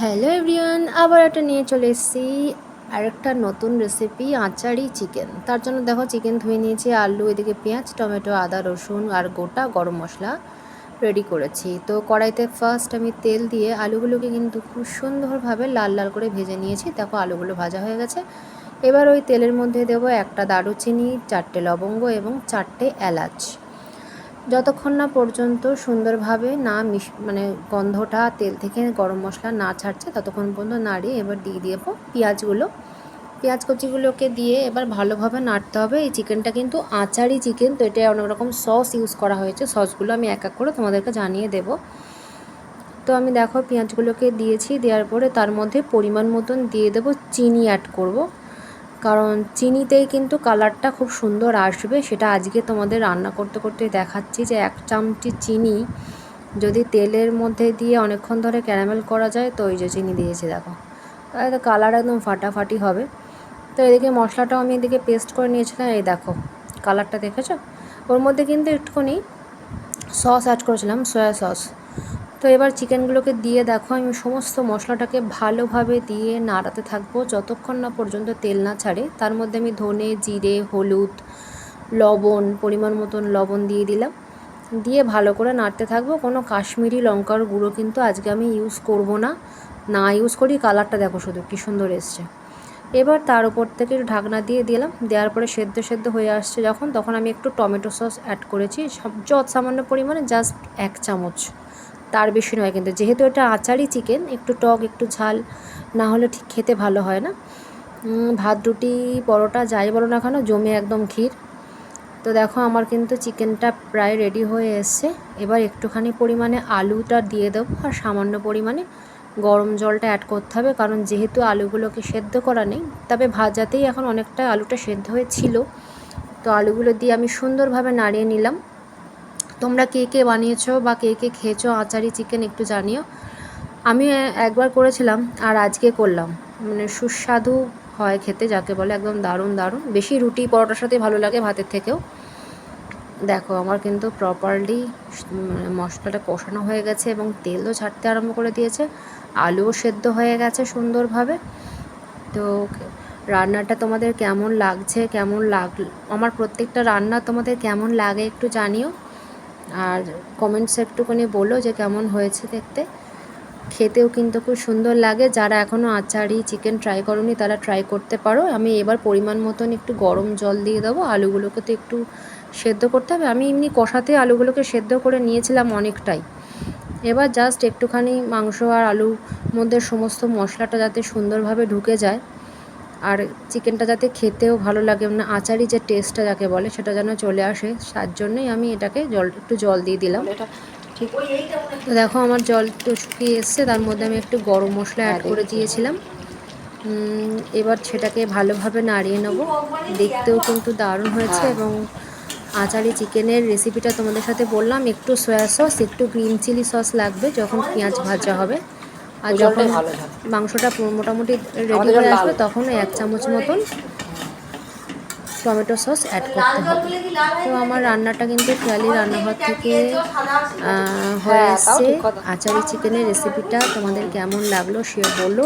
Hello everyone, আবার একটা নিয়ে চলে এসেছি আরেকটা নতুন রেসিপি, আচারি চিকেন। তার জন্য দেখো চিকেন ধুয়ে নিয়েছি, আলু, এদিকে পেঁয়াজ, টমেটো, আদা, রসুন আর গোটা গরম মশলা রেডি করেছি। তো কড়াইতে ফার্স্ট আমি তেল দিয়ে আলুগুলোকে কিন্তু খুব সুন্দরভাবে লাল লাল করে ভেজে নিয়েছি। দেখো আলুগুলো ভাজা হয়ে গেছে। এবার ওই তেলের মধ্যে দেবো একটা দারুচিনি, 4টে লবঙ্গ এবং 4টে এলাচ। যতক্ষণ না পর্যন্ত সুন্দরভাবে না মানে গন্ধটা তেল থেকে গরম মশলা না ছাড়ছে ততক্ষণ পর্যন্ত নাড়িয়ে এবার দিয়ে দেবো পেঁয়াজ কচিগুলোকে দিয়ে এবার ভালোভাবে নাড়তে হবে। এই চিকেনটা কিন্তু আচারি চিকেন, তো এটা অনেক রকম সস ইউজ করা হয়েছে। সসগুলো আমি এক এক করে তোমাদেরকে জানিয়ে দেব। তো আমি দেখো পেঁয়াজগুলোকে দিয়েছি, দেওয়ার পরে তার মধ্যে পরিমাণ মতন দিয়ে দেবো চিনি অ্যাড করব, কারণ চিনিতেই কিন্তু কালারটা খুব সুন্দর আসবে। সেটা আজকে তোমাদের রান্না করতে করতে দেখাচ্ছি যে 1 চামচি চিনি যদি তেলের মধ্যে দিয়ে অনেকক্ষণ ধরে ক্যারামেল করা যায়, তো ওই যে চিনি দিয়েছি দেখো, তাহলে তো কালার একদম ফাটাফাটি হবে। তো এদিকে মশলাটাও আমি এদিকে পেস্ট করে নিয়েছিলাম, এই দেখো কালারটা দেখেছো। ওর মধ্যে কিন্তু একটুখানি সস অ্যাড করেছিলাম, সয়া সস। তো এবার চিকেনগুলোকে দিয়ে দেখো আমি সমস্ত মশলাটাকে ভালোভাবে দিয়ে নাড়াতে থাকবো যতক্ষণ না পর্যন্ত তেল না ছাড়ে। তার মধ্যে আমি ধনে, জিরে, হলুদ, লবণ, পরিমাণ মতন লবণ দিয়ে দিলাম, দিয়ে ভালো করে নাড়তে থাকবো। কোনো কাশ্মীরি লঙ্কার গুঁড়ো কিন্তু আজকে আমি ইউজ করব না ইউজ করি। কালারটা দেখো শুধু কী সুন্দর এসছে। এবার তার উপর থেকে একটু ঢাকনা দিয়ে দিলাম, দেওয়ার পরে সেদ্ধ হয়ে আসছে যখন, তখন আমি একটু টমেটো সস অ্যাড করেছি সামান্য পরিমাণে, জাস্ট 1 চামচ, তার বেশি নয়। কিন্তু যেহেতু এটা আচারি চিকেন, একটু টক একটু ঝাল না হলে ঠিক খেতে ভালো হয় না। ভাত, রুটি, পরোটা যাই বলো না কেন জমে একদম ক্ষীর। তো দেখো আমার কিন্তু চিকেনটা প্রায় রেডি হয়ে এসছে। এবার একটুখানি পরিমাণে আলুটা দিয়ে দেবো আর সামান্য পরিমাণে গরম জলটা অ্যাড করতে হবে, কারণ যেহেতু আলুগুলোকে সেদ্ধ করা নেই, তবে ভাজাতেই এখন অনেকটা আলুটা সেদ্ধ হয়েছিল। তো আলুগুলো দিয়ে আমি সুন্দরভাবে নাড়িয়ে নিলাম। তোমরা কে কে বানিয়েছো বা কে কে খেয়েছো আচারি চিকেন একটু জানিও। আমি একবার করেছিলাম আর আজকে করলাম, মানে সুস্বাদু হয় খেতে, যাকে বলে একদম দারুণ। বেশি রুটি পরোটার সাথে ভালো লাগে ভাতের থেকেও। দেখো আমার কিন্তু প্রপারলি মশলাটা কষানো হয়ে গেছে এবং তেলও ছাড়তে আরম্ভ করে দিয়েছে, আলুও সেদ্ধ হয়ে গেছে সুন্দরভাবে। তো রান্নাটা তোমাদের কেমন লাগছে, আমার প্রত্যেকটা রান্না তোমাদের কেমন লাগে একটু জানিও, আর কমেন্টসে একটুখানি বলো যে কেমন হয়েছে দেখতে। খেতেও কিন্তু খুব সুন্দর লাগে। যারা এখনও আচারি চিকেন ট্রাই করোনি তারা ট্রাই করতে পারো। আমি এবার পরিমাণ মতন একটু গরম জল দিয়ে দেবো। আলুগুলোকে তো একটু সেদ্ধ করতে হবে, আমি এমনি কষাতে আলুগুলোকে সেদ্ধ করে নিয়েছিলাম অনেকটাই। এবার জাস্ট একটুখানি মাংস আর আলুর মধ্যে সমস্ত মশলাটা যাতে সুন্দরভাবে ঢুকে যায় আর চিকেনটা যাতে খেতেও ভালো লাগে, মানে আচারি যে টেস্টটা যাকে বলে সেটা যেন চলে আসে, তার জন্যই আমি এটাকে একটু জল দিয়ে দিলাম। ঠিক, তো দেখো আমার জল তো শুকিয়ে এসছে, তার মধ্যে আমি একটু গরম মশলা অ্যাড করে দিয়েছিলাম। এবার সেটাকে ভালোভাবে নাড়িয়ে নেব। দেখতেও কিন্তু দারুণ হয়েছে। এবং আচারি চিকেনের রেসিপিটা তোমাদের সাথে বললাম, একটু সয়া সস, একটু গ্রিন চিলি সস লাগবে যখন পেঁয়াজ ভাজা হবে, আর যখন মাংসটা মোটামুটি রেডি হয়ে আসবে তখন 1 চামচ মতন টমেটো সস অ্যাড করতে হবে। তো আমার রান্নাটা কিন্তু খেয়ালি রান্নাঘর থেকে হয়ে এসছে। আচারি চিকেনের রেসিপিটা তোমাদের কেমন লাগলো সে বলো।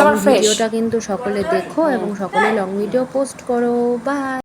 লং ভিডিওটা কিন্তু সকলে দেখো এবং সকলে লং ভিডিও পোস্ট করো। বাই।